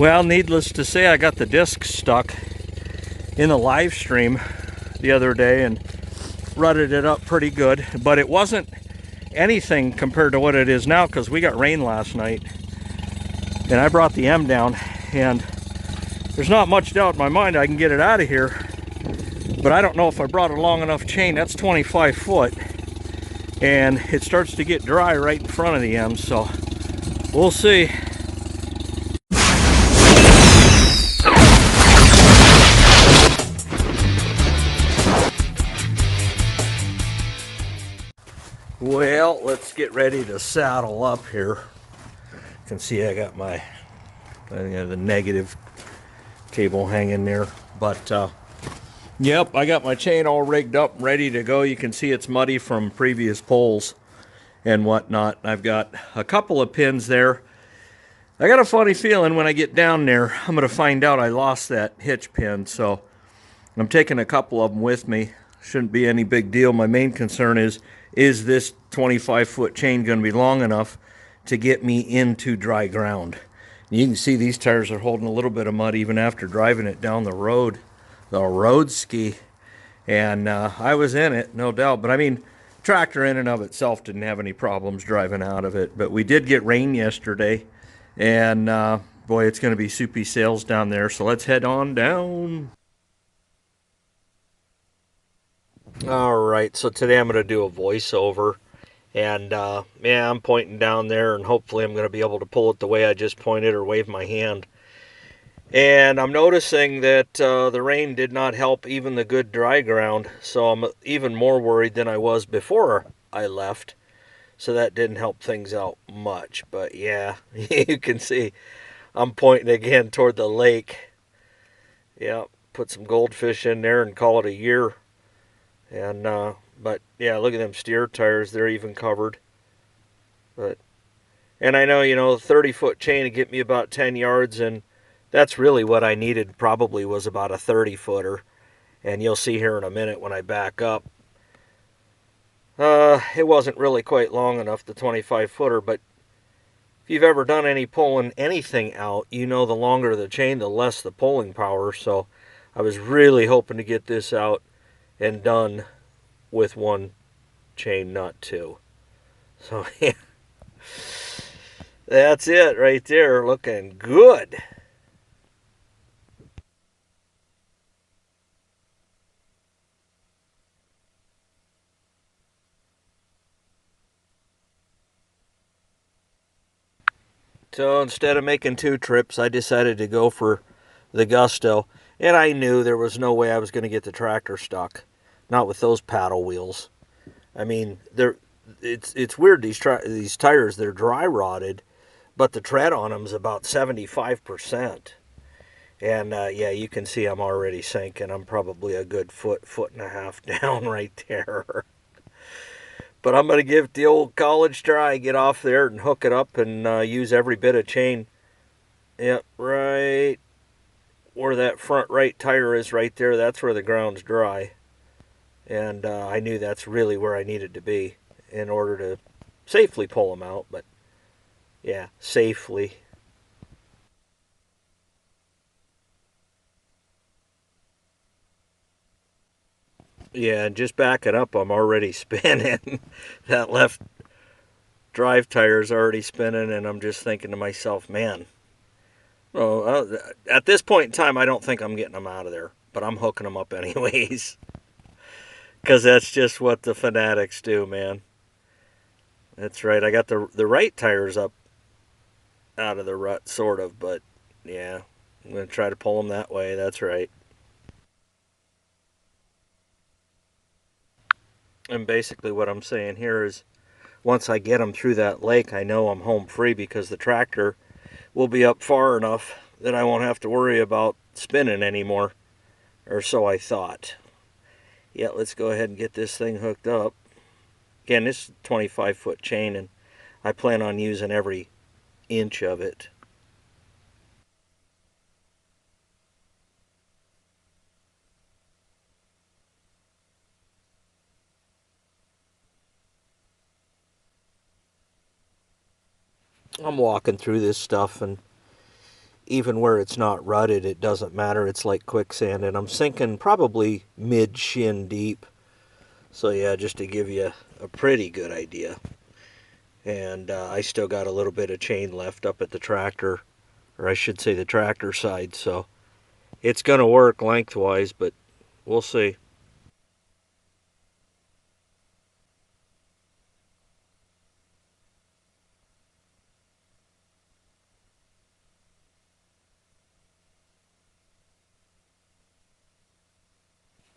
Well, needless to say, I got the disc stuck in the live stream the other day and rutted it up pretty good, but it wasn't anything compared to what it is now because we got rain last night and I brought the M down, and there's not much doubt in my mind I can get it out of here, but I don't know if I brought a long enough chain. That's 25 foot and it starts to get dry right in front of the M, so we'll see. Well, let's get ready to saddle up here. You can see I got my the negative cable hanging there, but yep, I got my chain all rigged up, ready to go. You can see it's muddy from previous pulls and whatnot. I've got a couple of pins there. I got a funny feeling when I get down there, I'm going to find out I lost that hitch pin, so I'm taking a couple of them with me. Shouldn't be any big deal. My main concern is this 25-foot chain going to be long enough to get me into dry ground? You can see these tires are holding a little bit of mud even after driving it down the road ski. And I was in it, no doubt. But I mean, tractor in and of itself didn't have any problems driving out of it. But we did get rain yesterday. And boy, it's going to be soupy sales down there. So let's head on down. All right, so today I'm going to do a voiceover, and yeah, I'm pointing down there, and hopefully I'm going to be able to pull it the way I just pointed or wave my hand. And I'm noticing that the rain did not help even the good dry ground, so I'm even more worried than I was before I left. So that didn't help things out much, but yeah, you can see I'm pointing again toward the lake. Yeah, put some goldfish in there and call it a year. And but yeah, look at them steer tires, they're even covered. And I know, 30-foot chain to get me about 10 yards, and that's really what I needed, probably was about a 30-footer. And you'll see here in a minute when I back up. It wasn't really quite long enough, the 25-footer, but if you've ever done any pulling anything out, the longer the chain, the less the pulling power. So I was really hoping to get this out and done with one chain, not two. So yeah, that's it right there, looking good. So instead of making two trips, I decided to go for the Gusto, and I knew there was no way I was going to get the tractor stuck, not with those paddle wheels. I mean, it's weird, these tires, they're dry rotted, but the tread on them is about 75%. And yeah, you can see I'm already sinking. I'm probably a good foot and a half down right there. But I'm going to give it the old college try, get off there and hook it up and use every bit of chain. Yep, right where that front right tire is right there, that's where the ground's dry. And I knew that's really where I needed to be in order to safely pull them out. But yeah, safely. Yeah, and just backing up, I'm already spinning. That left drive tire's already spinning, and I'm just thinking to myself, man, well, at this point in time, I don't think I'm getting them out of there, but I'm hooking them up anyways. Because that's just what the Fanatics do, man. That's right, I got the right tires up out of the rut, sort of, but yeah, I'm going to try to pull them that way, that's right. And basically what I'm saying here is, once I get them through that lake, I know I'm home free because the tractor will be up far enough that I won't have to worry about spinning anymore. Or so I thought. Yeah, let's go ahead and get this thing hooked up. Again, this is a 25-foot chain, and I plan on using every inch of it. I'm walking through this stuff, and even where it's not rutted, it doesn't matter. It's like quicksand, and I'm sinking probably mid-shin deep. So yeah, just to give you a pretty good idea. And I still got a little bit of chain left up at the tractor, or I should say the tractor side, so it's going to work lengthwise, but we'll see.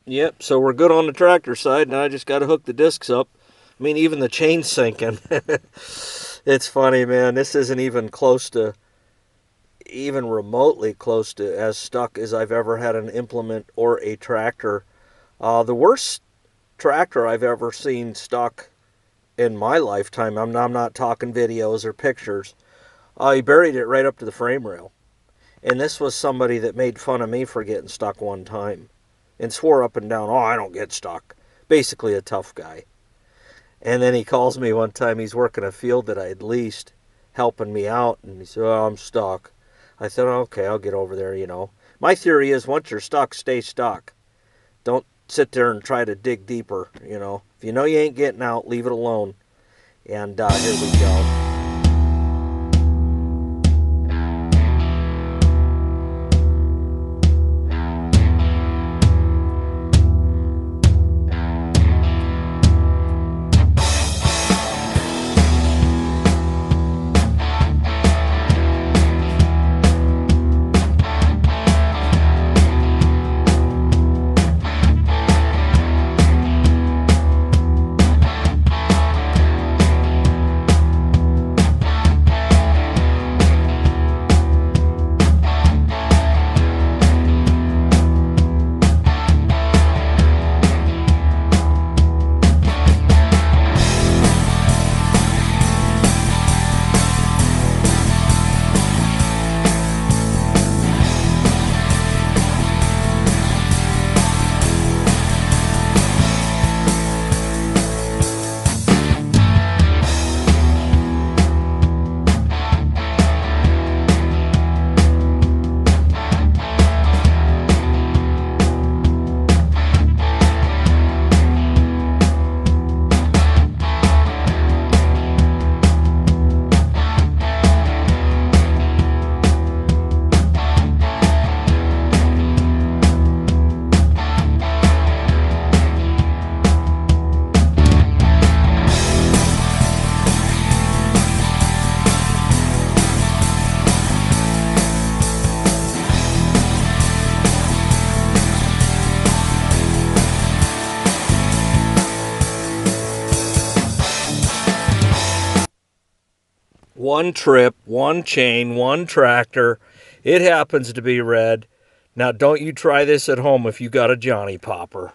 Yep, so we're good on the tractor side. Now I just got to hook the discs up. I mean, even the chain's sinking. It's funny, man. This isn't even close to, even remotely close to as stuck as I've ever had an implement or a tractor. The worst tractor I've ever seen stuck in my lifetime, I'm not talking videos or pictures, he buried it right up to the frame rail. And this was somebody that made fun of me for getting stuck one time and swore up and down, oh, I don't get stuck. Basically a tough guy. And then he calls me one time, he's working a field that I had leased, helping me out, and he said, oh, I'm stuck. I said, okay, I'll get over there, you know. My theory is once you're stuck, stay stuck. Don't sit there and try to dig deeper, you know. If you know you ain't getting out, leave it alone. And here we go. One trip, one chain, one tractor. It happens to be red. Now, don't you try this at home if you got a Johnny Popper.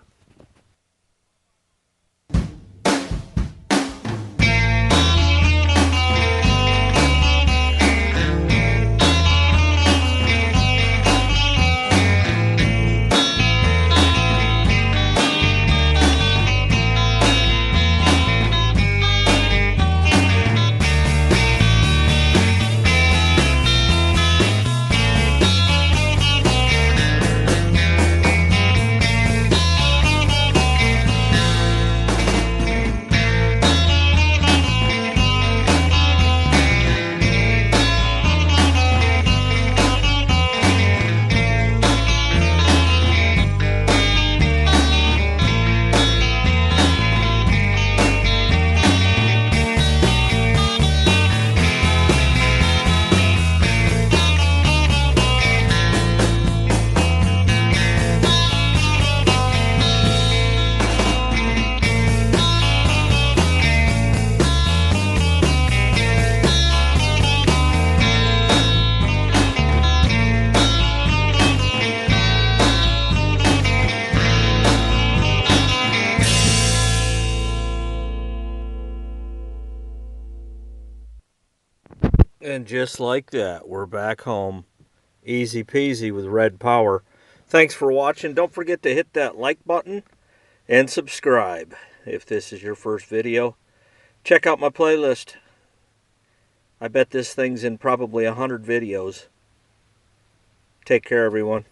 And just like that, we're back home. Easy peasy with red power. Thanks for watching. Don't forget to hit that like button and subscribe if this is your first video. Check out my playlist. I bet this thing's in probably 100 videos. Take care, everyone.